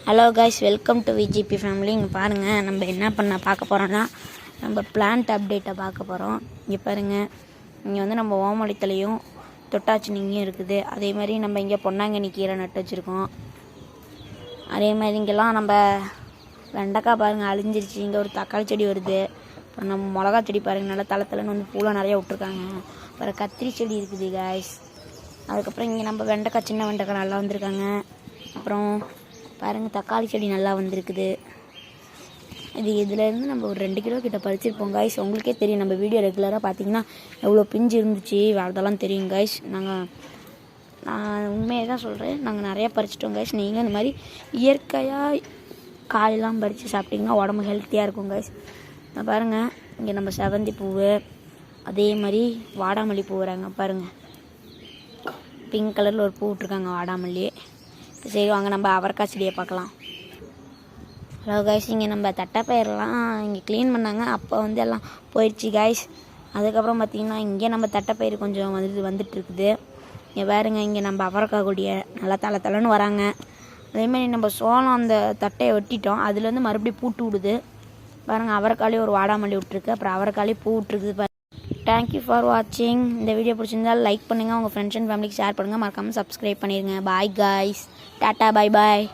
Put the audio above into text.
Hello guys, welcome to VGP family. இங்கே பாருங்கள், நம்ம என்ன பார்க்க போகிறோன்னா நம்ம பிளான்ட் அப்டேட்டை பார்க்க போகிறோம். இங்கே பாருங்கள், இங்கே வந்து நம்ம ஓமளித்தலையும் தொட்டாச்சினிங்கும் இருக்குது. அதே மாதிரி நம்ம இங்கே பொன்னாங்கண்ணி கீரை நட்டு வச்சுருக்கோம். அதே மாதிரி இங்கெல்லாம் நம்ம வெண்டைக்காய் பாருங்கள் அழிஞ்சிருச்சு. இங்கே ஒரு தக்காளி செடி வருது. அப்புறம் நம்ம மிளகா செடி பாருங்கள், நல்லா தலைன்னு வந்து பூலாம் நிறையா விட்ருக்காங்க. அப்புறம் கத்திரி செடி இருக்குது காய்ஸ். அதுக்கப்புறம் இங்கே நம்ம வெண்டைக்காய், சின்ன வெண்டைக்காய் நல்லா வந்திருக்காங்க. அப்புறம் பாருங்கள், தக்காளி செடி நல்லா வந்திருக்குது. இதிலேருந்து நம்ம ஒரு 2 கிலோ கிட்ட பறிச்சிருப்போம் காய்ஸ். உங்களுக்கே தெரியும், நம்ம வீடியோ ரெகுலராக பார்த்தீங்கன்னா எவ்வளோ பிஞ்சு இருந்துச்சு அதெல்லாம் தெரியும் காய்ஸ். நான் உண்மையாக தான் சொல்கிறேன், நாங்கள் நிறையா பறிச்சிட்டோம் காய்ஸ். நீங்களும் இந்த மாதிரி இயற்கையாக காயெல்லாம் பறித்து சாப்பிட்டிங்கன்னா உடம்பு ஹெல்த்தியாக இருக்கும் காய்ஸ். நான் பாருங்கள், இங்கே நம்ம செவந்தி பூவு, அதே மாதிரி வாடாமல்லி பூ வராங்க பாருங்கள். பிங்க் கலரில் ஒரு பூ விட்ருக்காங்க வாடாமல்லி. சரி வாங்க, நம்ம அவரைக்காய் செடியை பார்க்கலாம். ஹலோ காய்ஸ், இங்கே நம்ம தட்டைப்பயிரெலாம் இங்கே க்ளீன் பண்ணாங்க. அப்போ வந்து எல்லாம் போயிடுச்சு காய்ஸ். அதுக்கப்புறம் பார்த்திங்கன்னா இங்கே நம்ம தட்டைப்பயிர் கொஞ்சம் வந்துட்டுருக்குது. இங்கே பாருங்க, இங்கே நம்ம அவரைக்காய் கொடியை நல்லா தலைன்னு வராங்க. அதேமாதிரி நம்ம சோளம் அந்த தட்டையை வெட்டிட்டோம், அதுலேருந்து மறுபடியும் பூட்டு விடுது பாருங்கள். அவரைக்காலே ஒரு வாடாமல்லி விட்ருக்கு, அப்புறம் அவரைக்காலே பூ விட்ருக்குது. தேங்க்யூ ஃபார் வாட்சிங். இந்த வீடியோ பிடிச்சிருந்தால் லைக் பண்ணுங்கள், உங்கள் ஃப்ரெண்ட்ஸ் அண்ட் ஃபேமிலிக்கு ஷேர் பண்ணுங்கள், மறக்காமல் சப்ஸ்கிரைப் பண்ணிடுங்க. பாய் காய்ஸ், டாட்டா, பாய் பாய்.